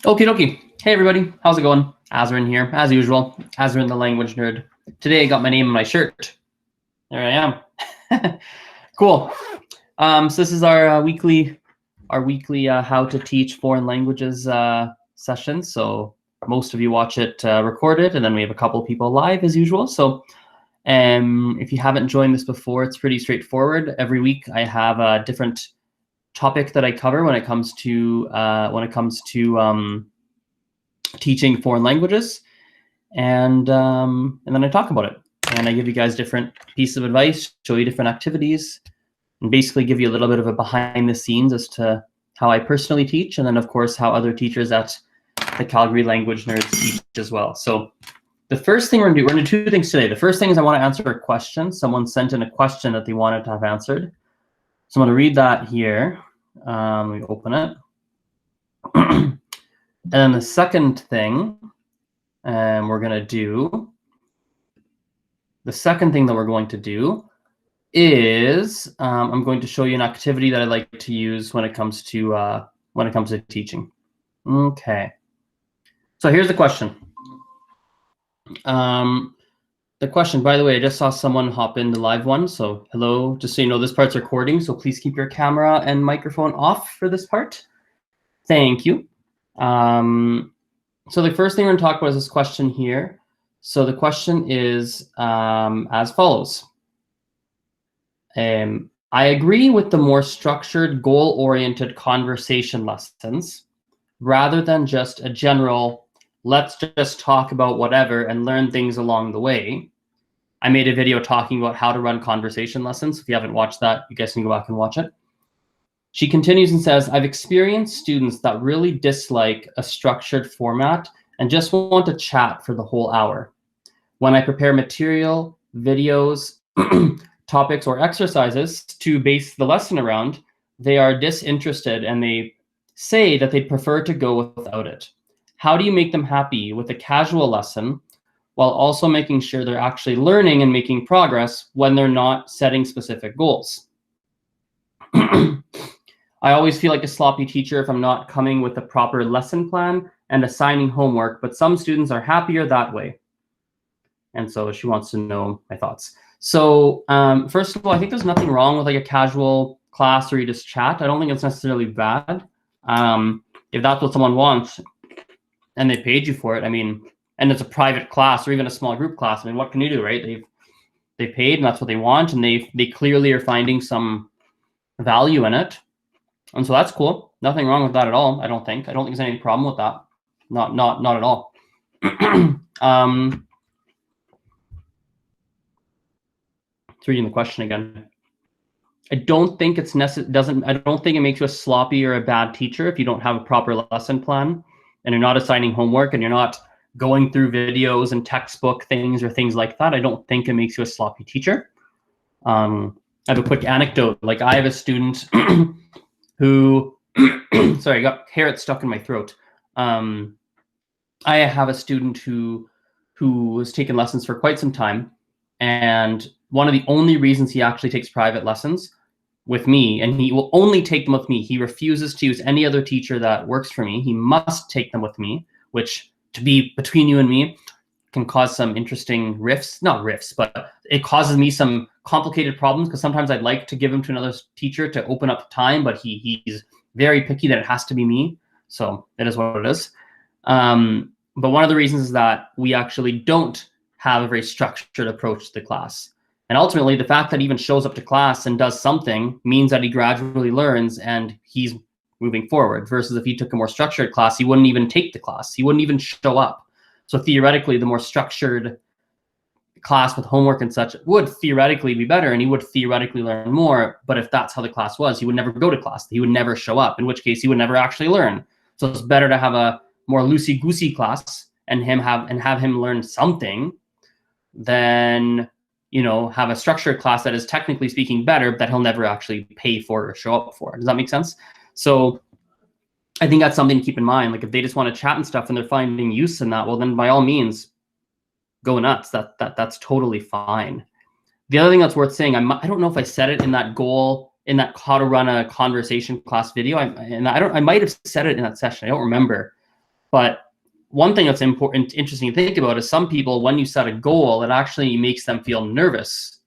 Okie dokie. Hey everybody, how's it going? Azren here, as usual. Azren the language nerd. Today I got my name on my shirt. There I am. Cool. So this is our weekly how to teach foreign languages session. So most of you watch it recorded, and then we have a couple of people live as usual. So if you haven't joined this before, it's pretty straightforward. Every week I have a different topic that I cover when it comes to teaching foreign languages, and then I talk about it, and I give you guys different pieces of advice, show you different activities, and basically give you a little bit of a behind the scenes as to how I personally teach, and then of course how other teachers at the Calgary Language Nerds teach as well. So the first thing we're gonna do two things today. The first thing is I want to answer a question. Someone sent in a question that they wanted to have answered. So I'm going to read that here. Let me open it. And then the second thing we're going to do, is I'm going to show you an activity that I like to use when it comes to teaching. Okay. So here's the question. The question, by the way, I just saw someone hop in the live one. So hello, just so you know, this part's recording. So please keep your camera and microphone off for this part. Thank you. So the first thing we're going to talk about is this question here. So the question is as follows. I agree with the more structured, goal-oriented conversation lessons rather than just a general, let's just talk about whatever and learn things along the way. I made a video talking about how to run conversation lessons. If you haven't watched that, you guys can go back and watch it. She continues and says, I've experienced students that really dislike a structured format and just want to chat for the whole hour. When I prepare material, videos, topics, or exercises to base the lesson around, they are disinterested and they say that they'd prefer to go without it. How do you make them happy with a casual lesson while also making sure they're actually learning and making progress when they're not setting specific goals? I always feel like a sloppy teacher if I'm not coming with a proper lesson plan and assigning homework, but some students are happier that way. And so she wants to know my thoughts. So first of all, I think there's nothing wrong with like a casual class where you just chat. I don't think it's necessarily bad. If that's what someone wants and they paid you for it, I mean, and it's a private class or even a small group class, I mean, what can you do, right? They paid and that's what they want, and they clearly are finding some value in it. And so that's cool. Nothing wrong with that at all, I don't think. I don't think there's any problem with that. Not at all. Reading the question again. I don't think it's necessary. I don't think it makes you a sloppy or a bad teacher if you don't have a proper lesson plan and you're not assigning homework and you're not going through videos and textbook things or things like that. I don't think it makes you a sloppy teacher. I have a quick anecdote. Like I have a student who, sorry, I got hair stuck in my throat. I have a student who has taken lessons for quite some time, and one of the only reasons he actually takes private lessons with me, and he will only take them with me. He refuses to use any other teacher that works for me. He must take them with me, which, to be between you and me, can cause some interesting rifts. Not rifts, but it causes me some complicated problems because sometimes I'd like to give him to another teacher to open up time, but he's very picky that it has to be me. So it is what it is. But one of the reasons is that we actually don't have a very structured approach to the class. And ultimately, the fact that he even shows up to class and does something means that he gradually learns and he's moving forward, versus if he took a more structured class, he wouldn't even take the class. He wouldn't even show up. So theoretically, the more structured class with homework and such would theoretically be better, and he would theoretically learn more. But if that's how the class was, he would never go to class. He would never show up, in which case he would never actually learn. So it's better to have a more loosey-goosey class and have him learn something than, you know, have a structured class that is technically speaking better, but that he'll never actually pay for or show up for. Does that make sense? So I think that's something to keep in mind. Like if they just want to chat and stuff and they're finding use in that, well, then by all means, go nuts. That's totally fine. The other thing that's worth saying, I don't know if I said it in that goal in that how to run a conversation class video. I might have said it in that session. I don't remember. But one thing that's interesting to think about is some people, when you set a goal, it actually makes them feel nervous.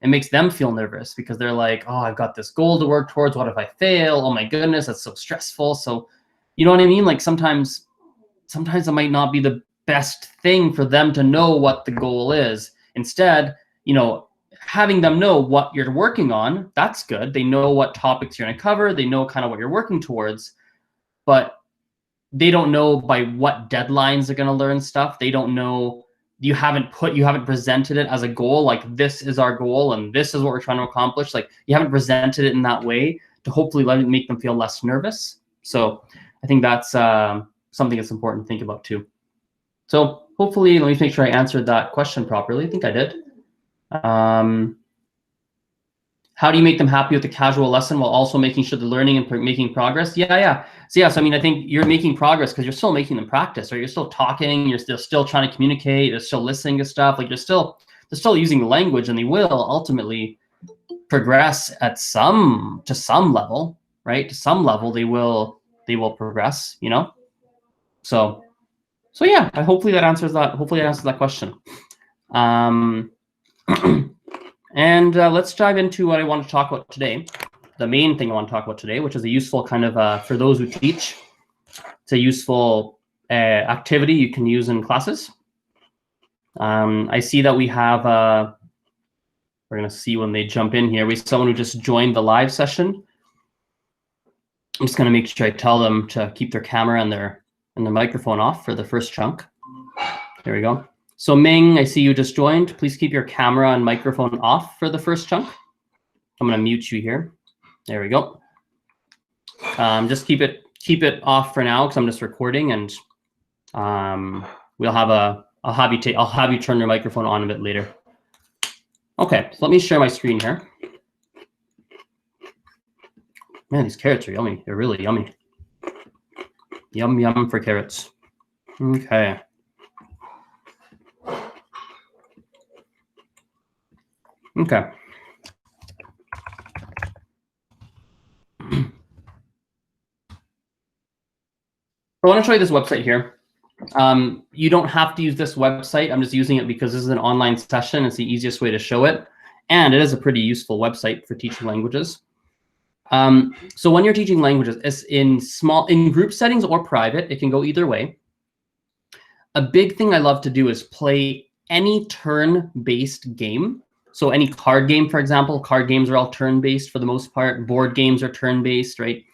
It makes them feel nervous because they're like, oh, I've got this goal to work towards. What if I fail? Oh my goodness, that's so stressful. So, you know what I mean? Like sometimes it might not be the best thing for them to know what the goal is. Instead, you know, having them know what you're working on, that's good. They know what topics you're going to cover. They know kind of what you're working towards, but they don't know by what deadlines they're going to learn stuff. They don't know, you haven't presented it as a goal, like this is our goal and this is what we're trying to accomplish. Like you haven't presented it in that way to hopefully make them feel less nervous. So I think that's something that's important to think about too. So hopefully, let me make sure I answered that question properly. I think I did. How do you make them happy with the casual lesson while also making sure they're learning and making progress? Yeah. So I mean, I think you're making progress because you're still making them practice, or you're still talking, you're still trying to communicate, you're still listening to stuff. Like they're still using the language, and they will ultimately progress to some level, right? To some level, they will progress, you know? So yeah, hopefully that answers that. Hopefully that answers that question. And let's dive into what I want to talk about today. The main thing I want to talk about today, which is a useful kind of, for those who teach, it's a useful activity you can use in classes. I see that we have, we're going to see when they jump in here. We have someone who just joined the live session. I'm just going to make sure I tell them to keep their camera and their microphone off for the first chunk. There we go. So Ming, I see you just joined. Please keep your camera and microphone off for the first chunk. I'm going to mute you here. There we go. Just keep it off for now because I'm just recording, and we'll have I'll have you turn your microphone on a bit later. Okay, so let me share my screen here. Man, these carrots are yummy. They're really yummy. Yum, yum for carrots. Okay. Okay. I want to show you this website here. You don't have to use this website. I'm just using it because this is an online session. It's the easiest way to show it. And it is a pretty useful website for teaching languages. So when you're teaching languages, it's in group settings or private, it can go either way. A big thing I love to do is play any turn-based game. So any card game, for example, card games are all turn-based for the most part. Board games are turn-based, right?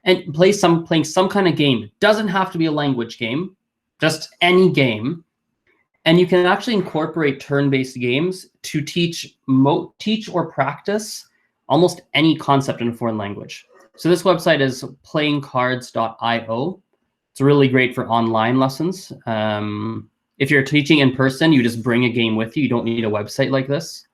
And playing some kind of game. It doesn't have to be a language game, just any game. And you can actually incorporate turn-based games to teach or practice almost any concept in a foreign language. So this website is playingcards.io. It's really great for online lessons. If you're teaching in person, you just bring a game with you. You don't need a website like this.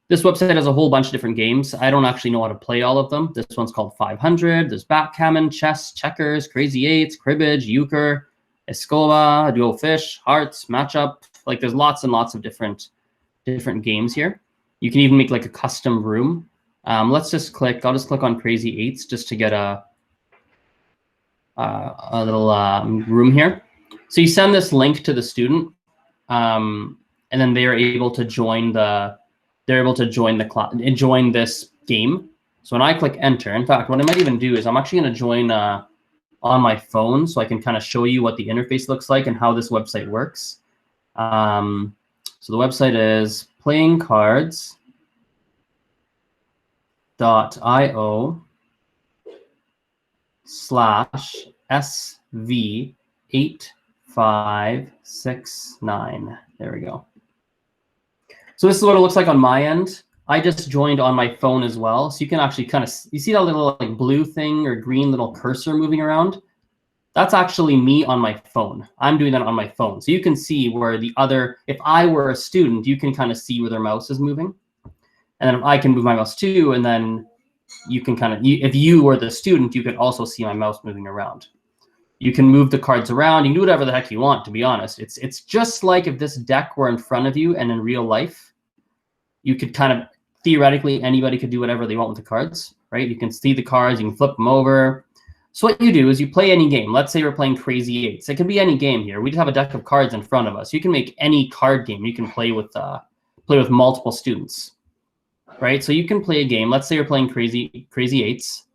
This website has a whole bunch of different games. I don't actually know how to play all of them. This one's called 500. There's backgammon, chess, checkers, crazy eights, cribbage, euchre, escoba, duo fish, hearts, matchup. Like there's lots and lots of different games here. You can even make like a custom room. Let's just click. I'll just click on crazy eights just to get a little room here. So you send this link to the student, and then they are able to join join this game. So when I click enter, in fact, what I might even do is I'm actually going to join on my phone so I can kind of show you what the interface looks like and how this website works. So the website is playingcards.io/SV8569. There we go. So this is what it looks like on my end. I just joined on my phone as well. So you can actually you see that little like blue thing or green little cursor moving around? That's actually me on my phone. I'm doing that on my phone. So you can see where if I were a student, you can kind of see where their mouse is moving. And then if I can move my mouse too, and then you can if you were the student, you could also see my mouse moving around. You can move the cards around. You can do whatever the heck you want, to be honest. It's just like if this deck were in front of you and in real life, you could kind of theoretically anybody could do whatever they want with the cards, right? You can see the cards, you can flip them over. So what you do is you play any game. Let's say we're playing Crazy Eights. It could be any game here. We just have a deck of cards in front of us. You can make any card game. You can play with multiple students, right? So you can play a game. Let's say you're playing Crazy Eights.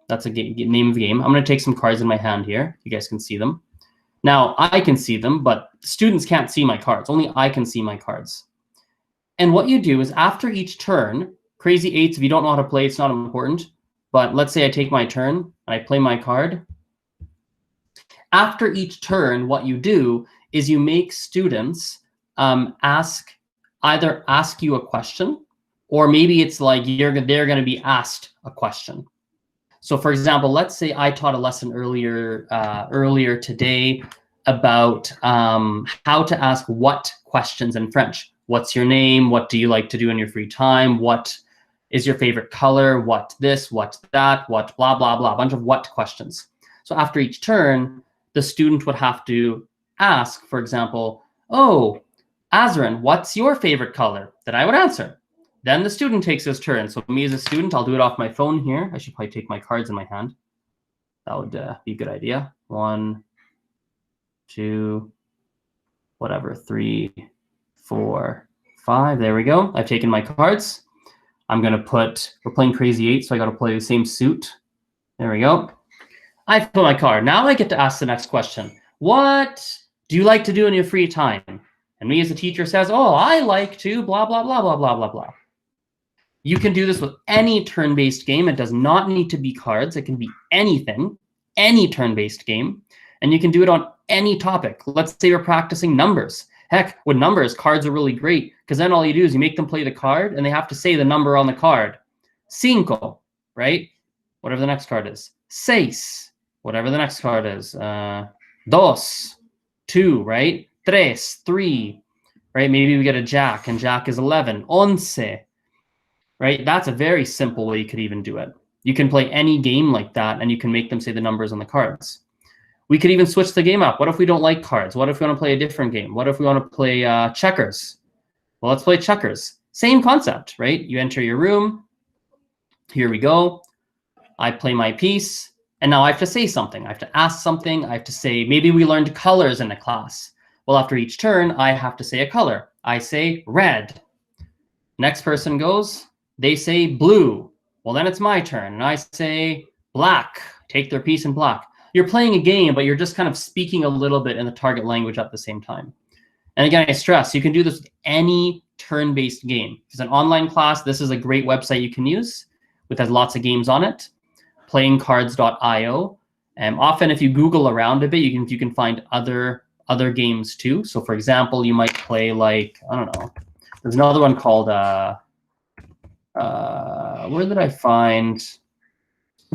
That's a name of the game. I'm going to take some cards in my hand here. You guys can see them. Now, I can see them, but students can't see my cards. Only I can see my cards. And what you do is after each turn, Crazy Eights, if you don't know how to play, it's not important. But let's say I take my turn and I play my card. After each turn, what you do is you make students either ask you a question, or maybe it's like they're going to be asked a question. So for example, let's say I taught a lesson earlier today about how to ask what questions in French. What's your name? What do you like to do in your free time? What is your favorite color? What this? What that? What blah, blah, blah. A bunch of what questions. So after each turn, the student would have to ask, for example, oh, Azren, what's your favorite color? Then I would answer. Then the student takes his turn. So me as a student, I'll do it off my phone here. I should probably take my cards in my hand. That would be a good idea. 1, 2, whatever, 3, 4, 5. There we go. I've taken my cards. I'm going to we're playing Crazy 8, so I got to play the same suit. There we go. I put my card. Now I get to ask the next question. What do you like to do in your free time? And me as a teacher says, oh, I like to blah, blah, blah, blah, blah, blah, blah. You can do this with any turn-based game. It does not need to be cards. It can be anything, any turn-based game. And you can do it on any topic. Let's say you're practicing numbers. Heck, with numbers, cards are really great because then all you do is you make them play the card and they have to say the number on the card. Cinco, right? Whatever the next card is. Seis, whatever the next card is. Dos, 2, right? Tres, 3, right? Maybe we get a jack and jack is 11. Once, right? That's a very simple way you could even do it. You can play any game like that and you can make them say the numbers on the cards. We could even switch the game up. What if we don't like cards? What if we want to play a different game? What if we want to play checkers? Well, let's play checkers. Same concept, right? You enter your room. Here we go. I play my piece. And now I have to say something. I have to ask something. I have to say, maybe we learned colors in a class. Well, after each turn, I have to say a color. I say red. Next person goes. They say blue. Well, then it's my turn. And I say black. Take their piece in black. You're playing a game, but you're just kind of speaking a little bit in the target language at the same time. And again, I stress, you can do this with any turn-based game. If it's an online class, this is a great website you can use, which has lots of games on it. Playingcards.io. Often, if you Google around a bit, you can find other games too. So, for example, you might play like, I don't know. There's another one called, where did I find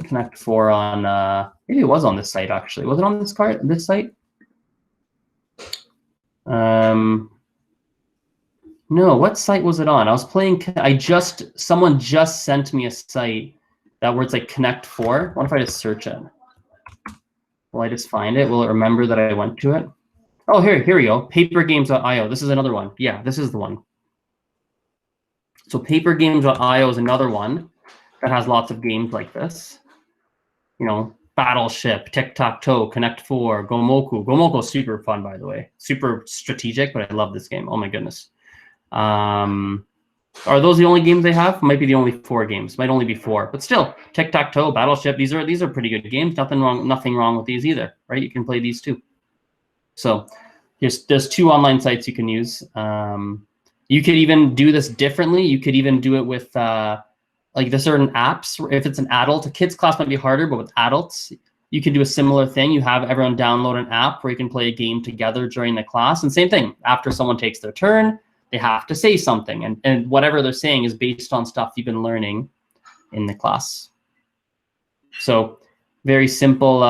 Connect 4 on, maybe it was on this site actually. Was it on this site? No, what site was it on? I was playing, someone just sent me a site that where it's like Connect 4. What if I just search it? Will I just find it? Will it remember that I went to it? Oh, here we go. Papergames.io. This is another one. Yeah, this is the one. So papergames.io is another one that has lots of games like this. You know, Battleship, Tic-Tac-Toe, Connect 4, Gomoku. Gomoku is super fun, by the way. Super strategic, but I love this game. Oh my goodness. Are those the only games they have? Might be the only 4 games. Might only be 4, but still, Tic-Tac-Toe, Battleship. These are pretty good games. Nothing wrong with these either, right? You can play these too. So there's 2 online sites you can use. You could even do this differently. You could even do it with like the certain apps. If it's an adult, a kids class might be harder, but with adults, you can do a similar thing. You have everyone download an app where you can play a game together during the class. And same thing, after someone takes their turn, they have to say something. And whatever they're saying is based on stuff you've been learning in the class. So very simple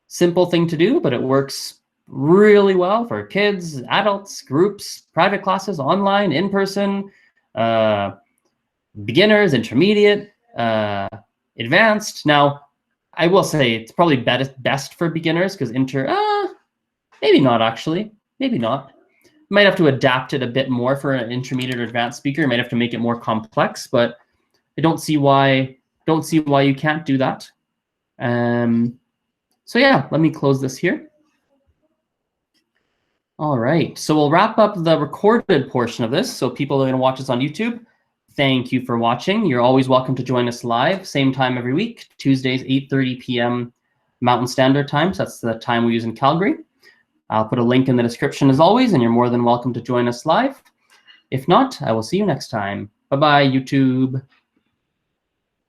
thing to do, but it works really well for kids, adults, groups, private classes, online, in person, beginners, intermediate, advanced. Now, I will say it's probably best for beginners because maybe not actually, maybe not. might have to adapt it a bit more for an intermediate or advanced speaker. You might have to make it more complex, but I don't see why you can't do that. So yeah, let me close this here. All right, so we'll wrap up the recorded portion of this. So people that are going to watch this on YouTube, thank you for watching. You're always welcome to join us live, same time every week, Tuesdays, 8:30 p.m. Mountain Standard Time. So that's the time we use in Calgary. I'll put a link in the description as always, and you're more than welcome to join us live. If not, I will see you next time. Bye-bye, YouTube.